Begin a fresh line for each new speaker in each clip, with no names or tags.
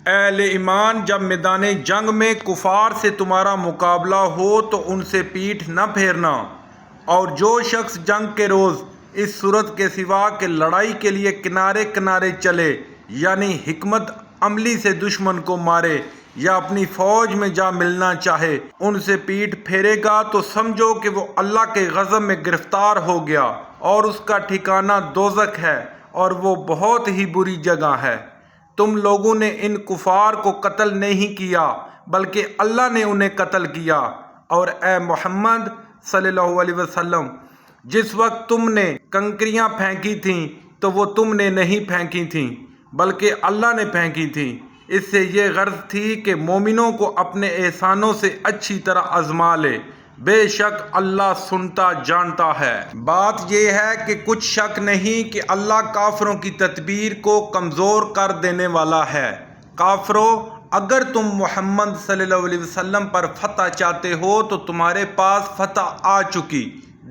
اے اہل ایمان، جب میدان جنگ میں کفار سے تمہارا مقابلہ ہو تو ان سے پیٹھ نہ پھیرنا، اور جو شخص جنگ کے روز اس صورت کے سوا کہ لڑائی کے لیے کنارے کنارے چلے، یعنی حکمت عملی سے دشمن کو مارے یا اپنی فوج میں جا ملنا چاہے، ان سے پیٹھ پھیرے گا تو سمجھو کہ وہ اللہ کے غضب میں گرفتار ہو گیا، اور اس کا ٹھکانہ دوزخ ہے، اور وہ بہت ہی بری جگہ ہے۔ تم لوگوں نے ان کفار کو قتل نہیں کیا بلکہ اللہ نے انہیں قتل کیا، اور اے محمد صلی اللہ علیہ وسلم، جس وقت تم نے کنکریاں پھینکی تھیں تو وہ تم نے نہیں پھینکی تھیں بلکہ اللہ نے پھینکی تھیں۔ اس سے یہ غرض تھی کہ مومنوں کو اپنے احسانوں سے اچھی طرح آزما لے، بے شک اللہ سنتا جانتا ہے۔ بات یہ ہے کہ کچھ شک نہیں کہ اللہ کافروں کی تدبیر کو کمزور کر دینے والا ہے۔ کافروں، اگر تم محمد صلی اللہ علیہ وسلم پر فتح چاہتے ہو تو تمہارے پاس فتح آ چکی۔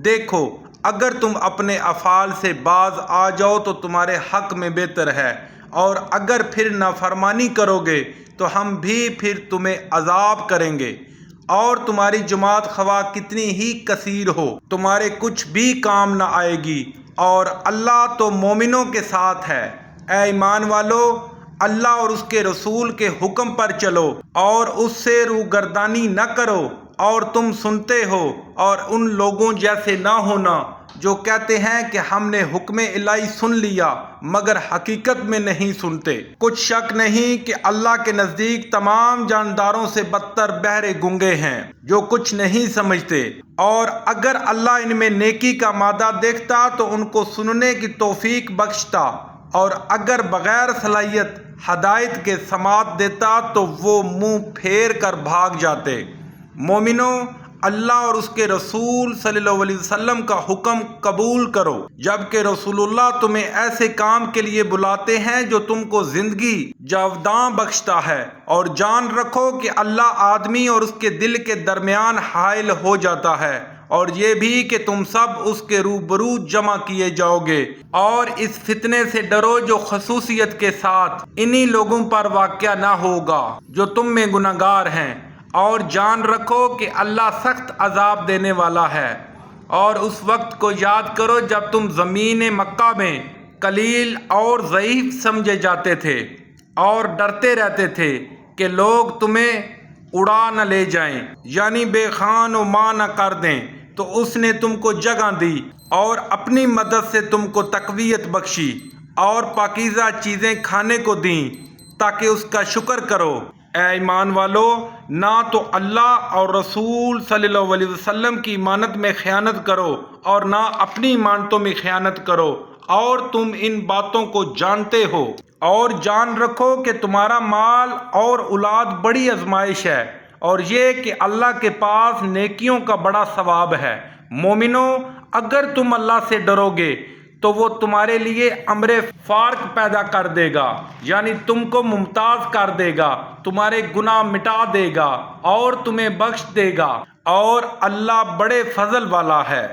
دیکھو، اگر تم اپنے افعال سے باز آ جاؤ تو تمہارے حق میں بہتر ہے، اور اگر پھر نافرمانی کرو گے تو ہم بھی پھر تمہیں عذاب کریں گے، اور تمہاری جماعت خواہ کتنی ہی کثیر ہو تمہارے کچھ بھی کام نہ آئے گی، اور اللہ تو مومنوں کے ساتھ ہے۔ اے ایمان والو، اللہ اور اس کے رسول کے حکم پر چلو اور اس سے روگردانی نہ کرو، اور تم سنتے ہو اور ان لوگوں جیسے نہ ہونا جو کہتے ہیں کہ ہم نے حکم الہی سن لیا مگر حقیقت میں نہیں سنتے۔ کچھ شک نہیں کہ اللہ کے نزدیک تمام جانداروں سے بدتر بہرے گونگے ہیں جو کچھ نہیں سمجھتے، اور اگر اللہ ان میں نیکی کا مادہ دیکھتا تو ان کو سننے کی توفیق بخشتا، اور اگر بغیر صلاحیت ہدایت کے سماعت دیتا تو وہ منہ پھیر کر بھاگ جاتے۔ مومنوں، اللہ اور اس کے رسول صلی اللہ علیہ وسلم کا حکم قبول کرو، جبکہ رسول اللہ تمہیں ایسے کام کے لیے بلاتے ہیں جو تم کو زندگی جاوداں بخشتا ہے، اور جان رکھو کہ اللہ آدمی اور اس کے دل کے درمیان حائل ہو جاتا ہے، اور یہ بھی کہ تم سب اس کے روبرو جمع کیے جاؤ گے، اور اس فتنے سے ڈرو جو خصوصیت کے ساتھ انہی لوگوں پر واقع نہ ہوگا جو تم میں گناہگار ہیں، اور جان رکھو کہ اللہ سخت عذاب دینے والا ہے۔ اور اس وقت کو یاد کرو جب تم زمین مکہ میں قلیل اور ضعیف سمجھے جاتے تھے، اور ڈرتے رہتے تھے کہ لوگ تمہیں اڑا نہ لے جائیں، یعنی بے خان و ماں نہ کر دیں، تو اس نے تم کو جگہ دی اور اپنی مدد سے تم کو تقویت بخشی، اور پاکیزہ چیزیں کھانے کو دیں تاکہ اس کا شکر کرو۔ اے ایمان والو، نہ تو اللہ اور رسول صلی اللہ علیہ وسلم کی امانت میں خیانت کرو اور نہ اپنی امانتوں میں خیانت کرو، اور تم ان باتوں کو جانتے ہو، اور جان رکھو کہ تمہارا مال اور اولاد بڑی آزمائش ہے، اور یہ کہ اللہ کے پاس نیکیوں کا بڑا ثواب ہے۔ مومنوں، اگر تم اللہ سے ڈرو گے تو وہ تمہارے لیے امر فارق پیدا کر دے گا، یعنی تم کو ممتاز کر دے گا، تمہارے گناہ مٹا دے گا اور تمہیں بخش دے گا، اور اللہ بڑے فضل والا ہے۔